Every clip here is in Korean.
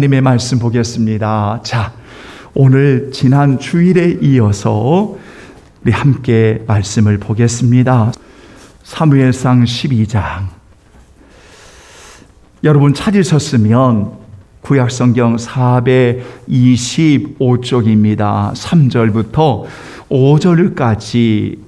하나님의 말씀 보겠습니다. 자, 오늘 지난 주일에 이어서 우리 함께 말씀을 보겠습니다. 사무엘상 12장. 여러분 찾으셨으면 구약성경 425쪽입니다. 3절부터 5절까지.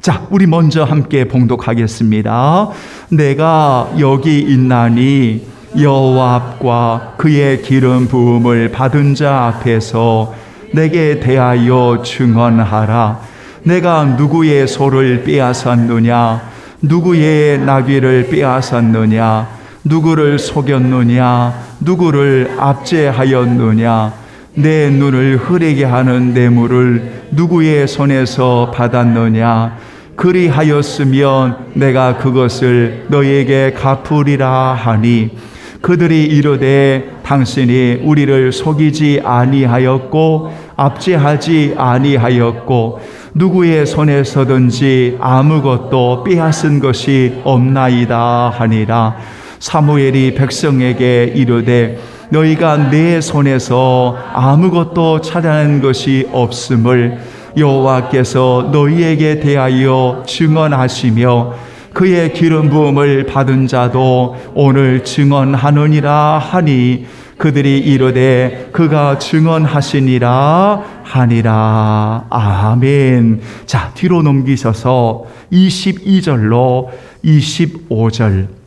자, 우리 먼저 함께 봉독하겠습니다. 내가 여기 있나니 여호와 앞과 그의 기름 부음을 받은 자 앞에서 내게 대하여 증언하라. 내가 누구의 소를 빼앗았느냐? 누구의 나귀를 빼앗았느냐? 누구를 속였느냐? 누구를 압제하였느냐? 내 눈을 흐리게 하는 뇌물을 누구의 손에서 받았느냐? 그리하였으면 내가 그것을 너희에게 갚으리라 하니, 그들이 이르되 당신이 우리를 속이지 아니하였고 압제하지 아니하였고 누구의 손에서든지 아무것도 빼앗은 것이 없나이다 하니라. 사무엘이 백성에게 이르되 너희가 내 손에서 아무것도 찾아낸 것이 없음을 여호와께서 너희에게 대하여 증언하시며 그의 기름 부음을 받은 자도 오늘 증언하느니라 하니, 그들이 이르되 그가 증언하시니라 하니라. 아멘. 자, 뒤로 넘기셔서 22절로 25절.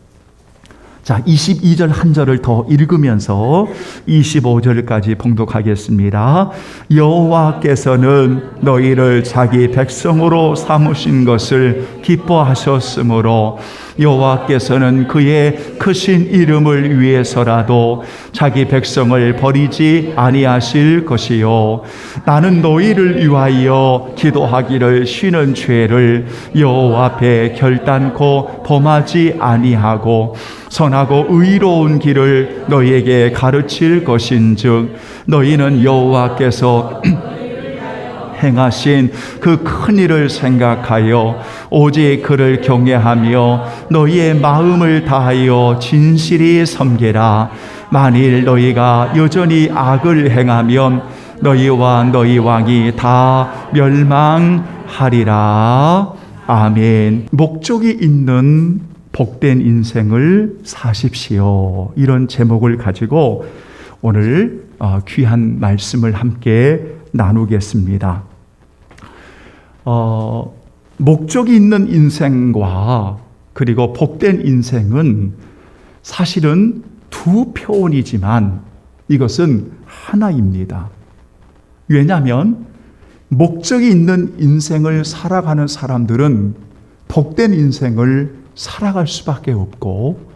자, 22절 한 절을 더 읽으면서 25절까지 봉독하겠습니다. 여호와께서는 너희를 자기 백성으로 삼으신 것을 기뻐하셨으므로 여호와께서는 그의 크신 이름을 위해서라도 자기 백성을 버리지 아니하실 것이요, 나는 너희를 위하여 기도하기를 쉬는 죄를 여호와 앞에 결단코 범하지 아니하고 선하고 의로운 길을 너희에게 가르칠 것인즉 너희는 여호와께서 행하신 그 큰 일을 생각하여 오직 그를 경외하며 너희의 마음을 다하여 진실히 섬기라. 만일 너희가 여전히 악을 행하면 너희와 너희 왕이 다 멸망하리라. 아멘. 목적이 있는 복된 인생을 사십시오. 이런 제목을 가지고 오늘 귀한 말씀을 함께 나누겠습니다. 목적이 있는 인생과 그리고 복된 인생은 사실은 두 표현이지만 이것은 하나입니다. 왜냐하면 목적이 있는 인생을 살아가는 사람들은 복된 인생을 살아갈 수밖에 없고,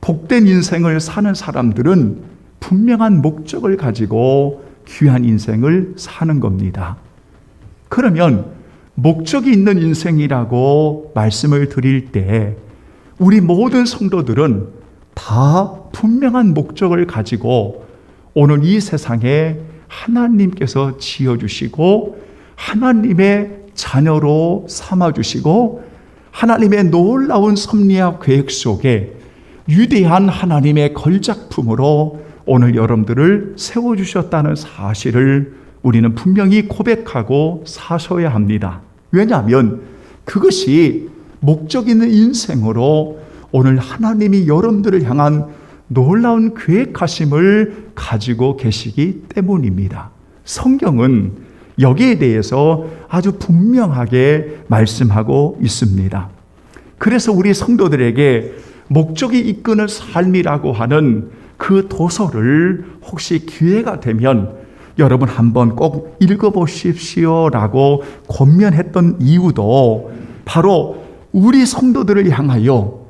복된 인생을 사는 사람들은 분명한 목적을 가지고 귀한 인생을 사는 겁니다. 그러면 목적이 있는 인생이라고 말씀을 드릴 때 우리 모든 성도들은 다 분명한 목적을 가지고 오늘 이 세상에 하나님께서 지어주시고 하나님의 자녀로 삼아주시고 하나님의 놀라운 섭리와 계획 속에 위대한 하나님의 걸작품으로 오늘 여러분들을 세워주셨다는 사실을 우리는 분명히 고백하고 사셔야 합니다. 왜냐하면 그것이 목적 있는 인생으로 오늘 하나님이 여러분들을 향한 놀라운 계획하심을 가지고 계시기 때문입니다. 성경은 여기에 대해서 아주 분명하게 말씀하고 있습니다. 그래서 우리 성도들에게 목적이 이끄는 삶이라고 하는 그 도서를 혹시 기회가 되면 여러분 한번 꼭 읽어보십시오라고 권면했던 이유도 바로 우리 성도들을 향하여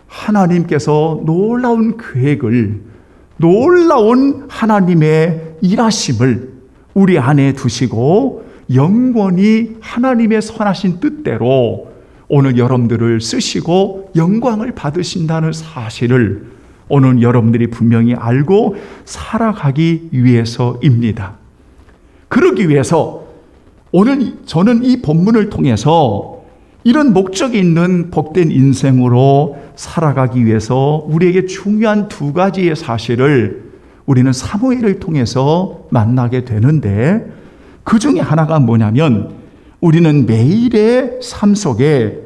하나님께서 놀라운 계획을, 놀라운 하나님의 일하심을 우리 안에 두시고 영원히 하나님의 선하신 뜻대로 오늘 여러분들을 쓰시고 영광을 받으신다는 사실을 오늘 여러분들이 분명히 알고 살아가기 위해서입니다. 그러기 위해서 오늘 저는 이 본문을 통해서 이런 목적이 있는 복된 인생으로 살아가기 위해서 우리에게 중요한 두 가지의 사실을 우리는 사무엘을 통해서 만나게 되는데, 그 중에 하나가 뭐냐면 우리는 매일의 삶 속에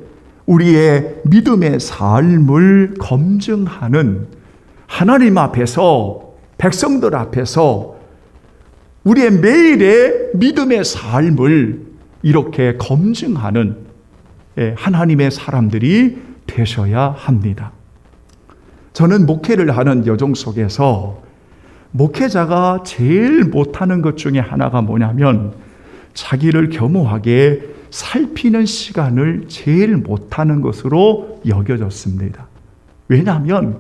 우리의 믿음의 삶을 검증하는, 하나님 앞에서, 백성들 앞에서 우리의 매일의 믿음의 삶을 이렇게 검증하는 하나님의 사람들이 되셔야 합니다. 저는 목회를 하는 여정 속에서 목회자가 제일 못하는 것 중에 하나가 뭐냐면 자기를 겸허하게 살피는 시간을 제일 못하는 것으로 여겨졌습니다. 왜냐하면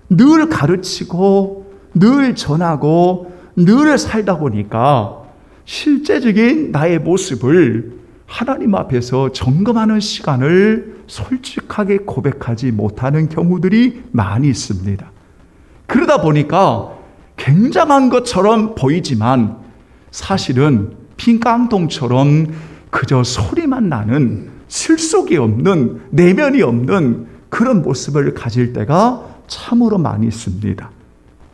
늘 가르치고 늘 전하고 늘 살다 보니까 실제적인 나의 모습을 하나님 앞에서 점검하는 시간을 솔직하게 고백하지 못하는 경우들이 많이 있습니다. 그러다 보니까 굉장한 것처럼 보이지만 사실은 빈 깡통처럼 그저 소리만 나는, 실속이 없는, 내면이 없는 그런 모습을 가질 때가 참으로 많이 있습니다.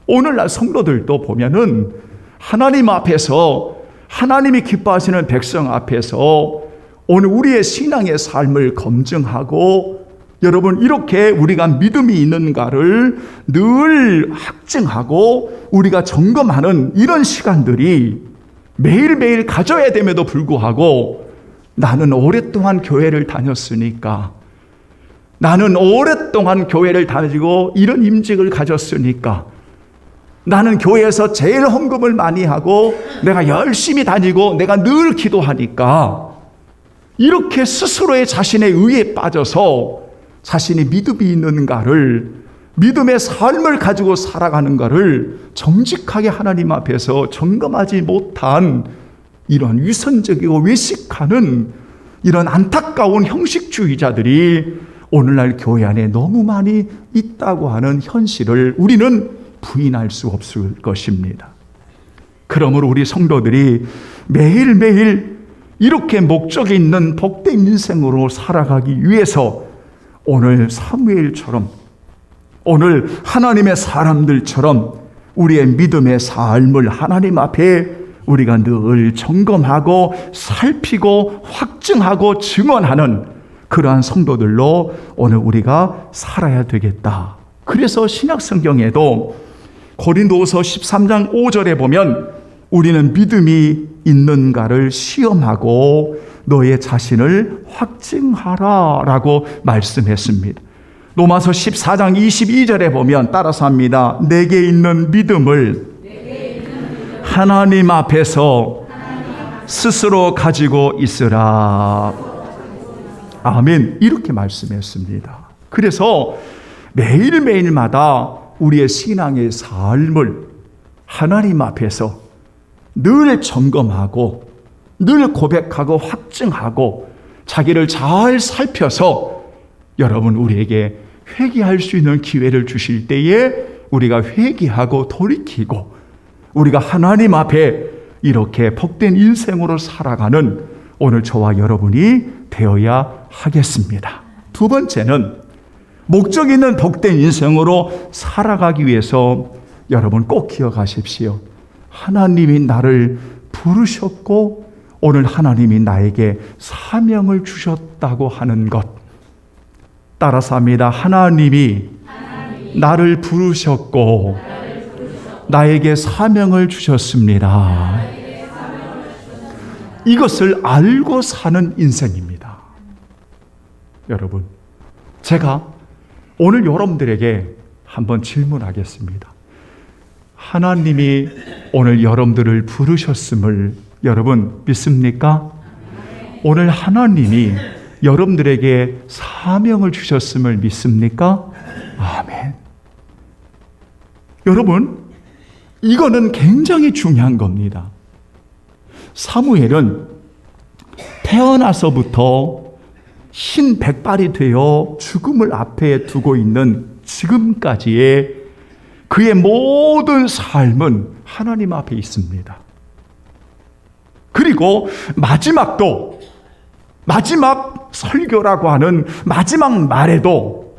오늘날 성도들도 보면은 하나님 앞에서, 하나님이 기뻐하시는 백성 앞에서 오늘 우리의 신앙의 삶을 검증하고, 여러분, 이렇게 우리가 믿음이 있는가를 늘 확증하고 우리가 점검하는 이런 시간들이 매일매일 가져야 됨에도 불구하고, 나는 오랫동안 교회를 다녔으니까, 나는 오랫동안 교회를 다니고 이런 임직을 가졌으니까, 나는 교회에서 제일 헌금을 많이 하고 내가 열심히 다니고 내가 늘 기도하니까, 이렇게 스스로의 자신의 의에 빠져서 자신이 믿음이 있는가를, 믿음의 삶을 가지고 살아가는가를 정직하게 하나님 앞에서 점검하지 못한 이런 위선적이고 외식하는 이런 안타까운 형식주의자들이 오늘날 교회 안에 너무 많이 있다고 하는 현실을 우리는 부인할 수 없을 것입니다. 그러므로 우리 성도들이 매일매일 이렇게 목적이 있는 복된 인생으로 살아가기 위해서 오늘 사무엘처럼, 오늘 하나님의 사람들처럼 우리의 믿음의 삶을 하나님 앞에 우리가 늘 점검하고 살피고 확증하고 증언하는 그러한 성도들로 오늘 우리가 살아야 되겠다. 그래서 신약 성경에도 고린도후서 13장 5절에 보면 우리는 믿음이 있는가를 시험하고 너의 자신을 확증하라 라고 말씀했습니다. 로마서 14장 22절에 보면 따라서 합니다. 내게 있는 믿음을 하나님 앞에서 스스로 가지고 있으라. 아멘. 이렇게 말씀했습니다. 그래서 매일매일마다 우리의 신앙의 삶을 하나님 앞에서 늘 점검하고 늘 고백하고 확증하고 자기를 잘 살펴서 여러분, 우리에게 회개할 수 있는 기회를 주실 때에 우리가 회개하고 돌이키고 우리가 하나님 앞에 이렇게 복된 인생으로 살아가는 오늘 저와 여러분이 되어야 하겠습니다. 두 번째는 목적 있는 복된 인생으로 살아가기 위해서 여러분 꼭 기억하십시오. 하나님이 나를 부르셨고 오늘 하나님이 나에게 사명을 주셨다고 하는 것. 따라서 합니다. 하나님이 나를 부르셨고 나에게 사명을 주셨습니다. 이것을 알고 사는 인생입니다. 여러분, 제가 오늘 여러분들에게 한번 질문하겠습니다. 하나님이 오늘 여러분들을 부르셨음을 여러분 믿습니까? 오늘 하나님이 여러분들에게 사명을 주셨음을 믿습니까? 아멘. 여러분, 이거는 굉장히 중요한 겁니다. 사무엘은 태어나서부터 흰백발이 되어 죽음을 앞에 두고 있는 지금까지의 그의 모든 삶은 하나님 앞에 있습니다. 그리고 마지막도, 마지막 설교라고 하는 마지막 말에도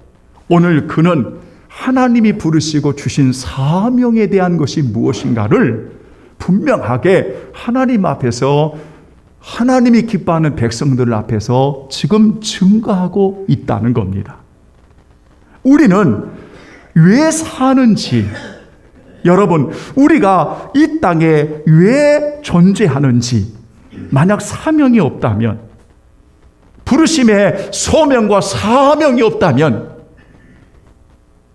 오늘 그는 하나님이 부르시고 주신 사명에 대한 것이 무엇인가를 분명하게 하나님 앞에서, 하나님이 기뻐하는 백성들 앞에서 지금 증거하고 있다는 겁니다. 우리는 왜 사는지, 여러분, 우리가 이 땅에 왜 존재하는지, 만약 사명이 없다면, 부르심의 소명과 사명이 없다면,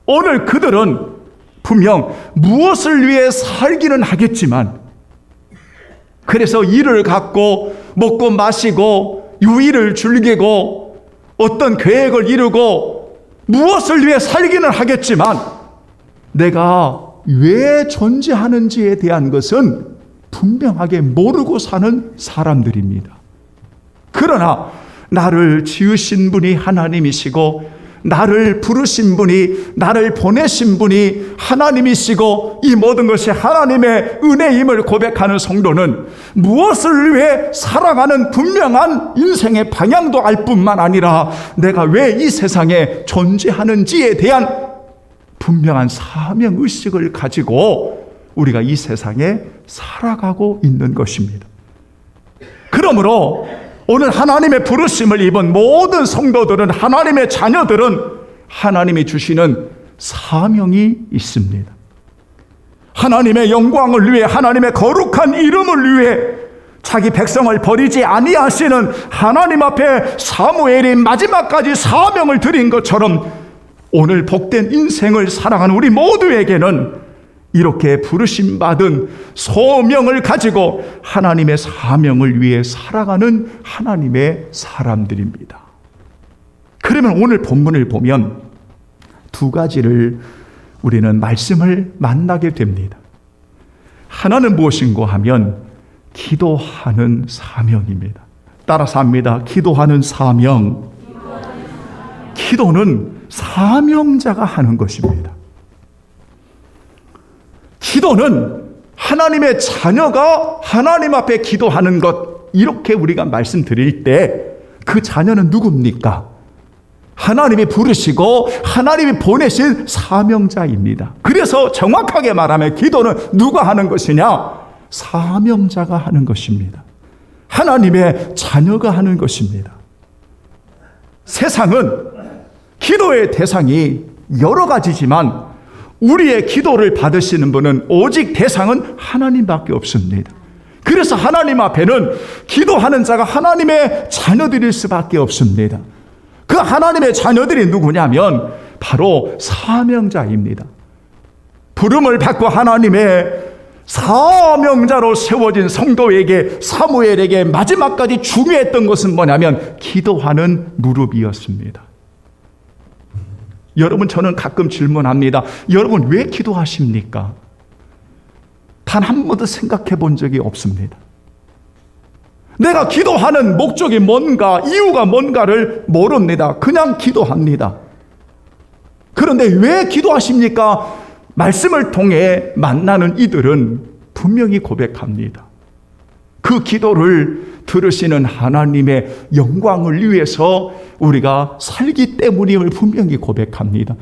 오늘 그들은 분명 무엇을 위해 살기는 하겠지만, 그래서 일을 갖고 먹고 마시고 유의를 즐기고 어떤 계획을 이루고 무엇을 위해 살기는 하겠지만, 내가 왜 존재하는지에 대한 것은 분명하게 모르고 사는 사람들입니다. 그러나 나를 지으신 분이 하나님이시고, 나를 부르신 분이, 나를 보내신 분이 하나님이시고, 이 모든 것이 하나님의 은혜임을 고백하는 성도는 무엇을 위해 살아가는 분명한 인생의 방향도 알 뿐만 아니라 내가 왜 이 세상에 존재하는지에 대한 분명한 사명의식을 가지고 우리가 이 세상에 살아가고 있는 것입니다. 그러므로 오늘 하나님의 부르심을 입은 모든 성도들은, 하나님의 자녀들은 하나님이 주시는 사명이 있습니다. 하나님의 영광을 위해, 하나님의 거룩한 이름을 위해 자기 백성을 버리지 아니하시는 하나님 앞에 사무엘이 마지막까지 사명을 드린 것처럼 오늘 복된 인생을 살아가는 우리 모두에게는 이렇게 부르심 받은 소명을 가지고 하나님의 사명을 위해 살아가는 하나님의 사람들입니다. 그러면 오늘 본문을 보면 두 가지를 우리는 말씀을 만나게 됩니다. 하나는 무엇인고 하면 기도하는 사명입니다. 따라서 합니다. 기도하는 사명. 기도는 사명자가 하는 것입니다. 기도는 하나님의 자녀가 하나님 앞에 기도하는 것, 이렇게 우리가 말씀드릴 때 그 자녀는 누굽니까? 하나님이 부르시고 하나님이 보내신 사명자입니다. 그래서 정확하게 말하면 기도는 누가 하는 것이냐? 사명자가 하는 것입니다. 하나님의 자녀가 하는 것입니다. 세상은 기도의 대상이 여러 가지지만 우리의 기도를 받으시는 분은 오직 대상은 하나님밖에 없습니다. 그래서 하나님 앞에는 기도하는 자가 하나님의 자녀들일 수밖에 없습니다. 그 하나님의 자녀들이 누구냐면 바로 사명자입니다. 부름을 받고 하나님의 사명자로 세워진 성도에게, 사무엘에게 마지막까지 중요했던 것은 뭐냐면 기도하는 무릎이었습니다. 여러분, 저는 가끔 질문합니다. 여러분 왜 기도하십니까? 단 한 번도 생각해 본 적이 없습니다. 내가 기도하는 목적이 뭔가, 이유가 뭔가를 모릅니다. 그냥 기도합니다. 그런데 왜 기도하십니까? 말씀을 통해 만나는 이들은 분명히 고백합니다. 그 기도를 들으시는 하나님의 영광을 위해서 우리가 살기 때문임을 분명히 고백합니다.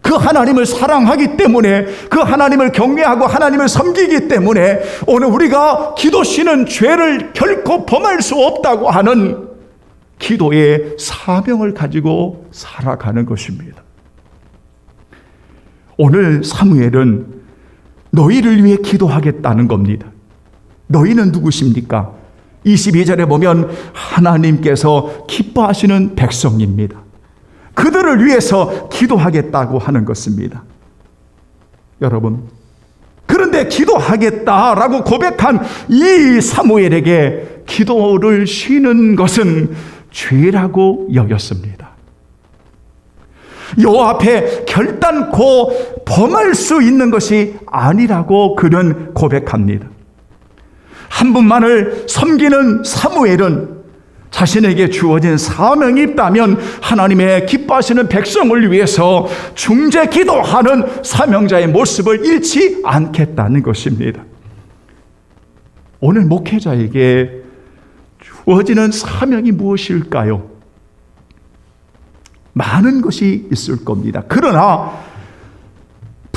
그 하나님을 사랑하기 때문에, 그 하나님을 경외하고 하나님을 섬기기 때문에 오늘 우리가 기도시는 죄를 결코 범할 수 없다고 하는 기도의 사명을 가지고 살아가는 것입니다. 오늘 사무엘은 너희를 위해 기도하겠다는 겁니다. 너희는 누구십니까? 22절에 보면 하나님께서 기뻐하시는 백성입니다. 그들을 위해서 기도하겠다고 하는 것입니다. 여러분, 그런데 기도하겠다라고 고백한 이 사무엘에게 기도를 쉬는 것은 죄라고 여겼습니다. 여호와 앞에 결단코 범할 수 있는 것이 아니라고 그는 고백합니다. 한 분만을 섬기는 사무엘은 자신에게 주어진 사명이 있다면 하나님의 기뻐하시는 백성을 위해서 중재 기도하는 사명자의 모습을 잃지 않겠다는 것입니다. 오늘 목회자에게 주어지는 사명이 무엇일까요? 많은 것이 있을 겁니다. 그러나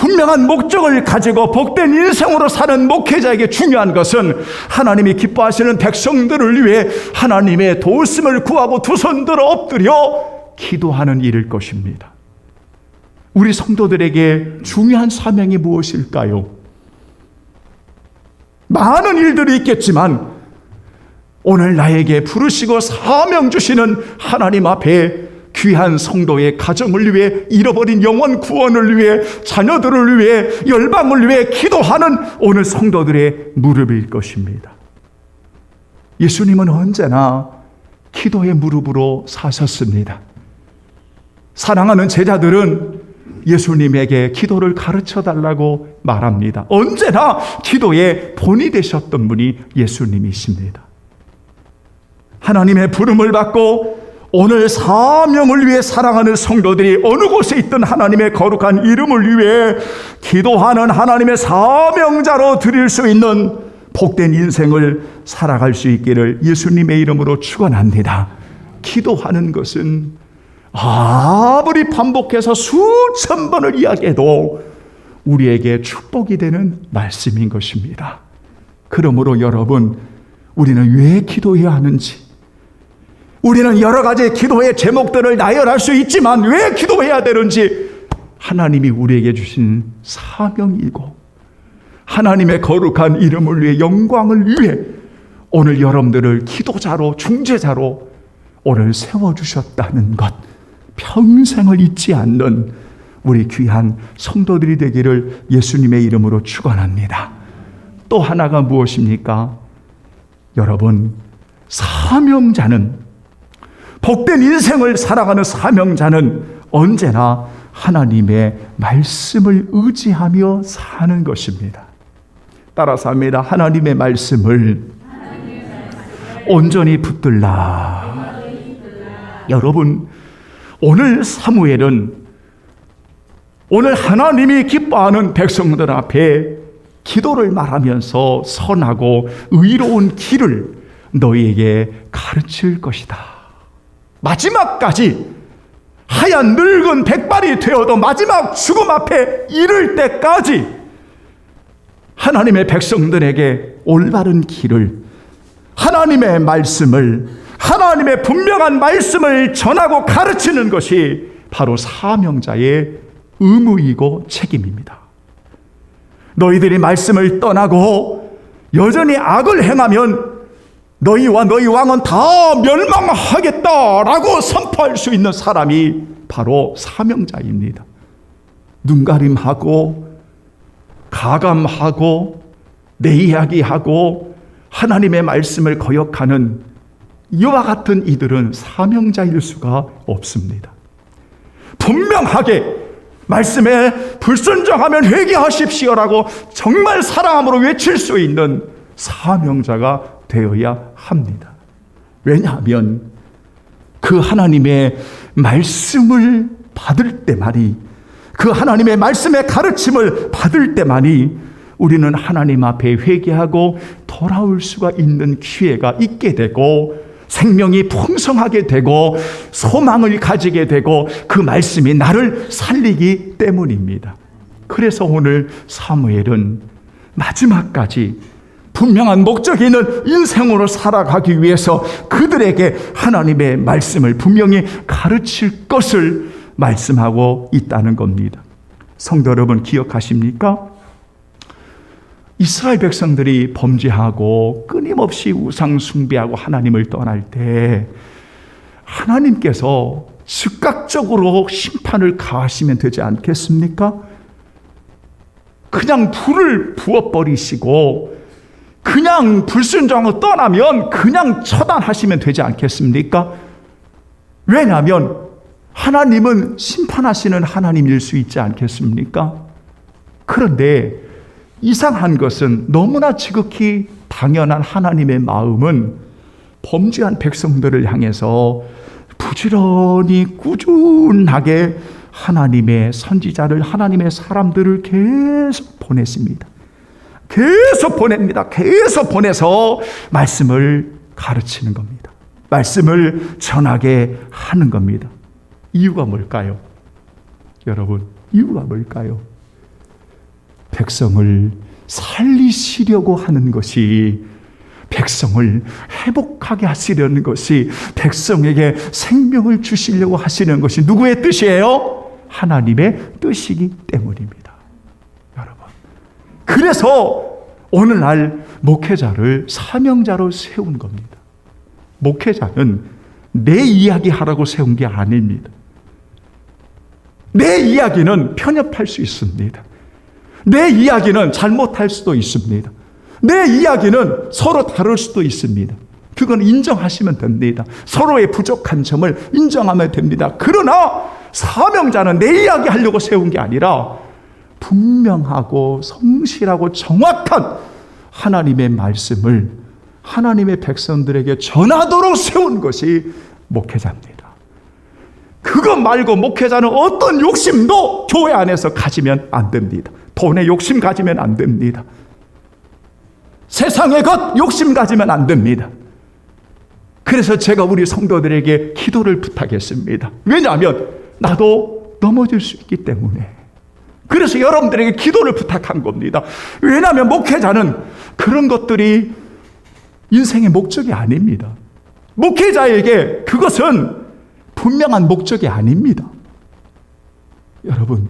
분명한 목적을 가지고 복된 인생으로 사는 목회자에게 중요한 것은 하나님이 기뻐하시는 백성들을 위해 하나님의 도우심을 구하고 두 손 들어 엎드려 기도하는 일일 것입니다. 우리 성도들에게 중요한 사명이 무엇일까요? 많은 일들이 있겠지만 오늘 나에게 부르시고 사명 주시는 하나님 앞에 귀한 성도의 가정을 위해, 잃어버린 영혼 구원을 위해, 자녀들을 위해, 열방을 위해 기도하는 오늘 성도들의 무릎일 것입니다. 예수님은 언제나 기도의 무릎으로 사셨습니다. 사랑하는 제자들은 예수님에게 기도를 가르쳐 달라고 말합니다. 언제나 기도의 본이 되셨던 분이 예수님이십니다. 하나님의 부름을 받고 오늘 사명을 위해 사랑하는 성도들이 어느 곳에 있든 하나님의 거룩한 이름을 위해 기도하는 하나님의 사명자로 드릴 수 있는 복된 인생을 살아갈 수 있기를 예수님의 이름으로 축원합니다. 기도하는 것은 아무리 반복해서 수천 번을 이야기해도 우리에게 축복이 되는 말씀인 것입니다. 그러므로 여러분, 우리는 왜 기도해야 하는지, 우리는 여러 가지 기도의 제목들을 나열할 수 있지만 왜 기도해야 되는지, 하나님이 우리에게 주신 사명이고 하나님의 거룩한 이름을 위해, 영광을 위해 오늘 여러분들을 기도자로, 중재자로 오늘 세워주셨다는 것, 평생을 잊지 않는 우리 귀한 성도들이 되기를 예수님의 이름으로 축원합니다. 또 하나가 무엇입니까? 여러분, 사명자는, 복된 인생을 살아가는 사명자는 언제나 하나님의 말씀을 의지하며 사는 것입니다. 따라서 합니다. 하나님의 말씀을 온전히 붙들라. 여러분, 오늘 사무엘은 오늘 하나님이 기뻐하는 백성들 앞에 기도를 말하면서 선하고 의로운 길을 너희에게 가르칠 것이다. 마지막까지 하얀 늙은 백발이 되어도 마지막 죽음 앞에 이를 때까지 하나님의 백성들에게 올바른 길을, 하나님의 말씀을, 하나님의 분명한 말씀을 전하고 가르치는 것이 바로 사명자의 의무이고 책임입니다. 너희들이 말씀을 떠나고 여전히 악을 행하면 너희와 너희 왕은 다 멸망하겠다라고 선포할 수 있는 사람이 바로 사명자입니다. 눈가림하고 가감하고 내 이야기하고 하나님의 말씀을 거역하는 이와 같은 이들은 사명자일 수가 없습니다. 분명하게 말씀에 불순종하면 회개하십시오라고 정말 사랑함으로 외칠 수 있는 사명자가 되어야 합니다. 왜냐하면 그 하나님의 말씀을 받을 때만이, 그 하나님의 말씀의 가르침을 받을 때만이 우리는 하나님 앞에 회개하고 돌아올 수가 있는 기회가 있게 되고 생명이 풍성하게 되고 소망을 가지게 되고 그 말씀이 나를 살리기 때문입니다. 그래서 오늘 사무엘은 마지막까지 분명한 목적이 있는 인생으로 살아가기 위해서 그들에게 하나님의 말씀을 분명히 가르칠 것을 말씀하고 있다는 겁니다. 성도 여러분, 기억하십니까? 이스라엘 백성들이 범죄하고 끊임없이 우상 숭배하고 하나님을 떠날 때 하나님께서 즉각적으로 심판을 가하시면 되지 않겠습니까? 그냥 불을 부어버리시고 그냥 불순종하고 떠나면 그냥 처단하시면 되지 않겠습니까? 왜냐하면 하나님은 심판하시는 하나님일 수 있지 않겠습니까? 그런데 이상한 것은 너무나 지극히 당연한 하나님의 마음은 범죄한 백성들을 향해서 부지런히 꾸준하게 하나님의 선지자를, 하나님의 사람들을 계속 보냈습니다. 계속 보냅니다. 계속 보내서 말씀을 가르치는 겁니다. 말씀을 전하게 하는 겁니다. 이유가 뭘까요? 여러분, 이유가 뭘까요? 백성을 살리시려고 하는 것이, 백성을 회복하게 하시려는 것이, 백성에게 생명을 주시려고 하시는 것이 누구의 뜻이에요? 하나님의 뜻이기 때문입니다. 여러분, 그래서 오늘날 목회자를 사명자로 세운 겁니다. 목회자는 내 이야기 하라고 세운 게 아닙니다. 내 이야기는 편협할 수 있습니다. 내 이야기는 잘못할 수도 있습니다. 내 이야기는 서로 다를 수도 있습니다. 그건 인정하시면 됩니다. 서로의 부족한 점을 인정하면 됩니다. 그러나 사명자는 내 이야기 하려고 세운 게 아니라 분명하고 성실하고 정확한 하나님의 말씀을 하나님의 백성들에게 전하도록 세운 것이 목회자입니다. 그것 말고 목회자는 어떤 욕심도 교회 안에서 가지면 안 됩니다. 돈에 욕심 가지면 안 됩니다. 세상의 것 욕심 가지면 안 됩니다. 그래서 제가 우리 성도들에게 기도를 부탁했습니다. 왜냐하면 나도 넘어질 수 있기 때문에. 그래서 여러분들에게 기도를 부탁한 겁니다. 왜냐하면 목회자는 그런 것들이 인생의 목적이 아닙니다. 목회자에게 그것은 분명한 목적이 아닙니다. 여러분,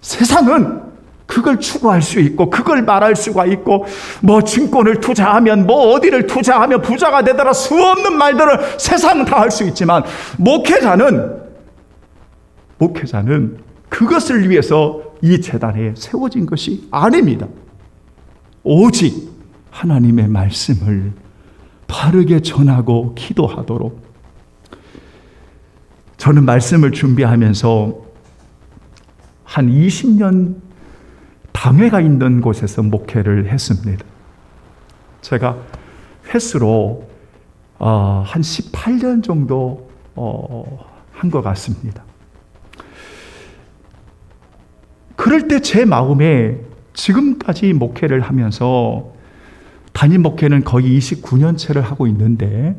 세상은 그걸 추구할 수 있고 그걸 말할 수가 있고 뭐 증권을 투자하면 뭐 어디를 투자하면 부자가 되더라, 수없는 말들을 세상은 다 할 수 있지만 목회자는 그것을 위해서 이 제단에 세워진 것이 아닙니다. 오직 하나님의 말씀을 바르게 전하고 기도하도록. 저는 말씀을 준비하면서 한 20년 당회가 있는 곳에서 목회를 했습니다. 제가 횟수로 한 18년 정도 한 것 같습니다. 그럴 때 제 마음에 지금까지 목회를 하면서, 담임 목회는 거의 29년째를 하고 있는데,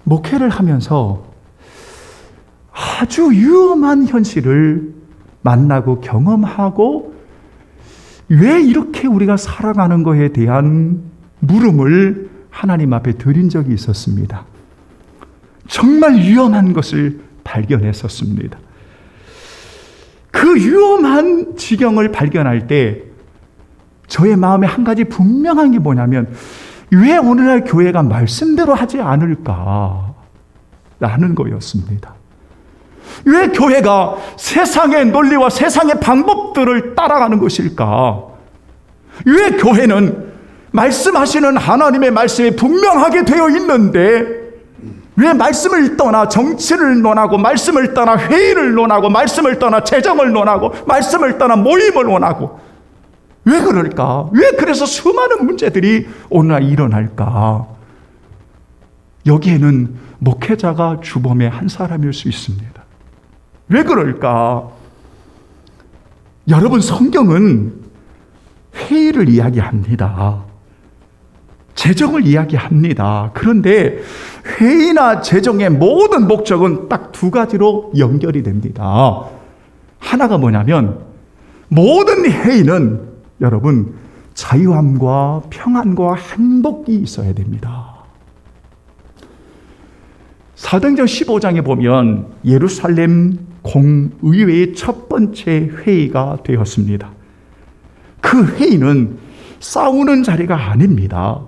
목회를 하면서 아주 위험한 현실을 만나고 경험하고 왜 이렇게 우리가 살아가는 것에 대한 물음을 하나님 앞에 드린 적이 있었습니다. 정말 위험한 것을 발견했었습니다. 그 위험한 지경을 발견할 때 저의 마음에 한 가지 분명한 게 뭐냐면, 왜 오늘날 교회가 말씀대로 하지 않을까? 라는 거였습니다. 왜 교회가 세상의 논리와 세상의 방법들을 따라가는 것일까? 왜 교회는 말씀하시는 하나님의 말씀이 분명하게 되어 있는데 왜 말씀을 떠나 정치를 논하고, 말씀을 떠나 회의를 논하고, 말씀을 떠나 재정을 논하고, 말씀을 떠나 모임을 논하고, 왜 그럴까? 왜 그래서 수많은 문제들이 오늘날 일어날까? 여기에는 목회자가 주범의 한 사람일 수 있습니다. 왜 그럴까? 여러분, 성경은 회의를 이야기합니다. 재정을 이야기합니다. 그런데 회의나 재정의 모든 목적은 딱 두 가지로 연결이 됩니다. 하나가 뭐냐면, 모든 회의는 여러분 자유함과 평안과 행복이 있어야 됩니다. 사도행전 15장에 보면 예루살렘 공의회의 첫 번째 회의가 되었습니다. 그 회의는 싸우는 자리가 아닙니다.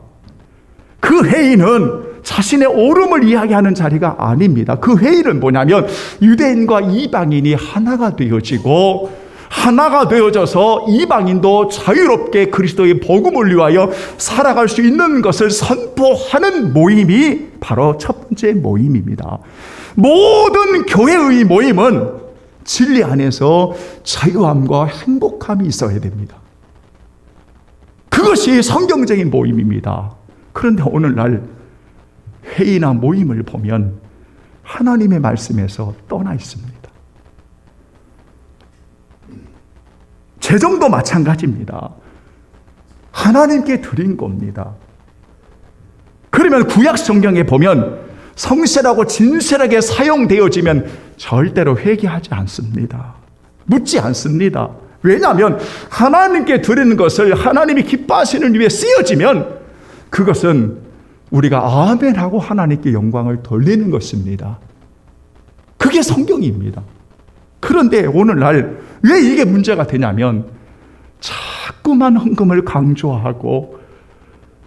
그 회의는 자신의 옳음을 이야기하는 자리가 아닙니다. 그 회의는 뭐냐면 유대인과 이방인이 하나가 되어지고, 하나가 되어져서 이방인도 자유롭게 그리스도의 복음을 위하여 살아갈 수 있는 것을 선포하는 모임이 바로 첫 번째 모임입니다. 모든 교회의 모임은 진리 안에서 자유함과 행복함이 있어야 됩니다. 그것이 성경적인 모임입니다. 그런데 오늘날 회의나 모임을 보면 하나님의 말씀에서 떠나 있습니다. 재정도 마찬가지입니다. 하나님께 드린 겁니다. 그러면 구약 성경에 보면 성실하고 진실하게 사용되어지면 절대로 회개하지 않습니다. 묻지 않습니다. 왜냐하면 하나님께 드리는 것을 하나님이 기뻐하시는 일에 쓰여지면 그것은 우리가 아멘하고 하나님께 영광을 돌리는 것입니다. 그게 성경입니다. 그런데 오늘날 왜 이게 문제가 되냐면 자꾸만 헌금을 강조하고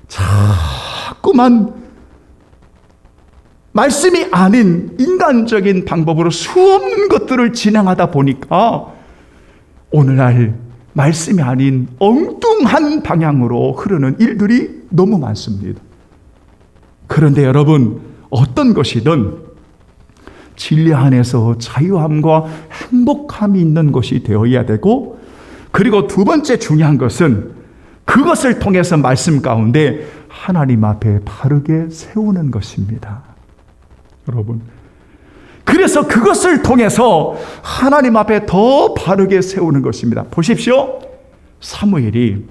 자꾸만 말씀이 아닌 인간적인 방법으로 수없는 것들을 진행하다 보니까 오늘날 말씀이 아닌 엉뚱한 방향으로 흐르는 일들이 너무 많습니다. 그런데 여러분, 어떤 것이든 진리 안에서 자유함과 행복함이 있는 것이 되어야 되고, 그리고 두 번째 중요한 것은 그것을 통해서 말씀 가운데 하나님 앞에 바르게 세우는 것입니다. 여러분, 그래서 그것을 통해서 하나님 앞에 더 바르게 세우는 것입니다. 보십시오. 사무엘이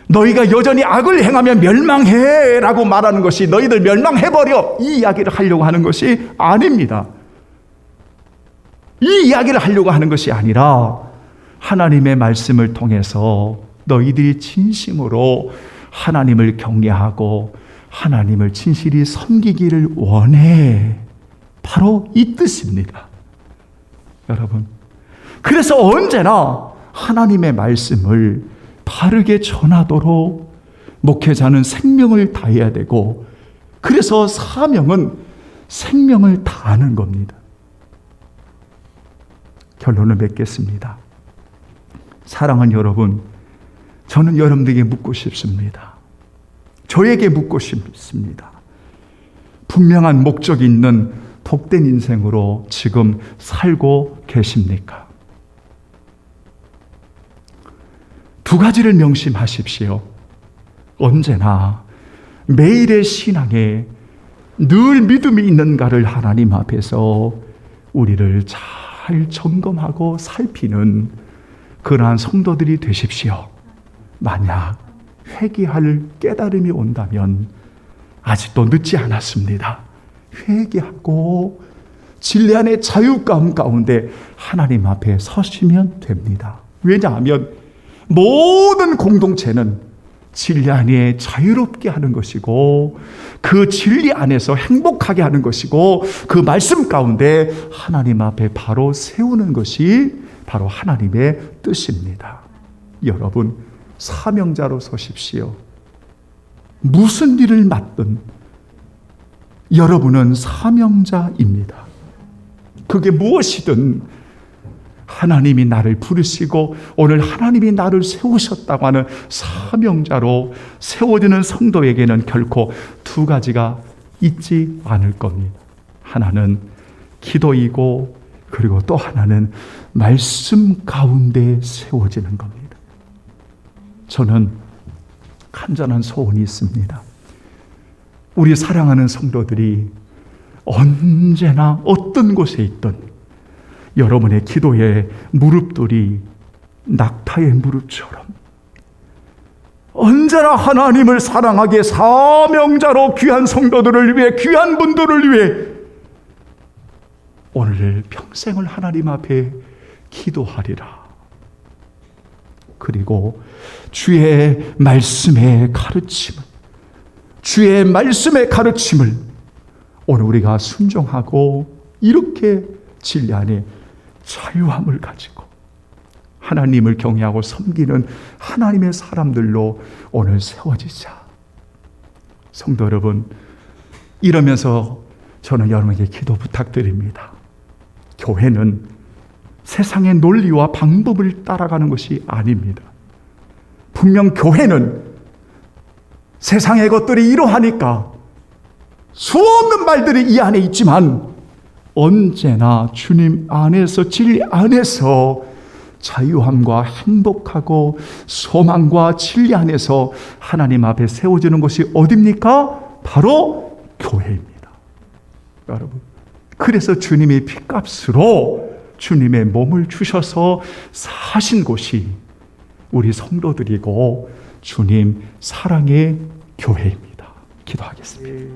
너희가 여전히 악을 행하면 멸망해 라고 말하는 것이 너희들 멸망해버려, 이 이야기를 하려고 하는 것이 아닙니다. 이 이야기를 하려고 하는 것이 아니라 하나님의 말씀을 통해서 너희들이 진심으로 하나님을 경외하고 하나님을 진실히 섬기기를 원해. 바로 이 뜻입니다. 여러분, 그래서 언제나 하나님의 말씀을 바르게 전하도록 목회자는 생명을 다해야 되고, 그래서 사명은 생명을 다하는 겁니다. 결론을 맺겠습니다. 사랑하는 여러분, 저는 여러분들에게 묻고 싶습니다. 저에게 묻고 싶습니다. 분명한 목적이 있는 복된 인생으로 지금 살고 계십니까? 두 가지를 명심하십시오. 언제나 매일의 신앙에 늘 믿음이 있는가를 하나님 앞에서 우리를 잘 점검하고 살피는 그러한 성도들이 되십시오. 만약 회개할 깨달음이 온다면 아직도 늦지 않았습니다. 회개하고 진리 안의 자유감 가운데 하나님 앞에 서시면 됩니다. 왜냐하면 모든 공동체는 진리 안에 자유롭게 하는 것이고, 그 진리 안에서 행복하게 하는 것이고, 그 말씀 가운데 하나님 앞에 바로 세우는 것이 바로 하나님의 뜻입니다. 여러분, 사명자로 서십시오. 무슨 일을 맡든 여러분은 사명자입니다. 그게 무엇이든 하나님이 나를 부르시고 오늘 하나님이 나를 세우셨다고 하는 사명자로 세워지는 성도에게는 결코 두 가지가 있지 않을 겁니다. 하나는 기도이고, 그리고 또 하나는 말씀 가운데 세워지는 겁니다. 저는 간절한 소원이 있습니다. 우리 사랑하는 성도들이 언제나 어떤 곳에 있든 여러분의 기도의 무릎들이 낙타의 무릎처럼 언제나 하나님을 사랑하기에 사명자로 귀한 성도들을 위해, 귀한 분들을 위해 오늘 평생을 하나님 앞에 기도하리라. 그리고 주의 말씀의 가르침을, 주의 말씀의 가르침을 오늘 우리가 순종하고 이렇게 진리 안에 자유함을 가지고 하나님을 경외하고 섬기는 하나님의 사람들로 오늘 세워지자. 성도 여러분, 이러면서 저는 여러분에게 기도 부탁드립니다. 교회는 세상의 논리와 방법을 따라가는 것이 아닙니다. 분명 교회는 세상의 것들이 이러하니까 수없는 말들이 이 안에 있지만 언제나 주님 안에서, 진리 안에서 자유함과 행복하고 소망과 진리 안에서 하나님 앞에 세워지는 것이 어디입니까? 바로 교회입니다. 여러분, 그래서 주님의 핏값으로 주님의 몸을 주셔서 사신 곳이 우리 성도들이고 주님 사랑의 교회입니다. 기도하겠습니다.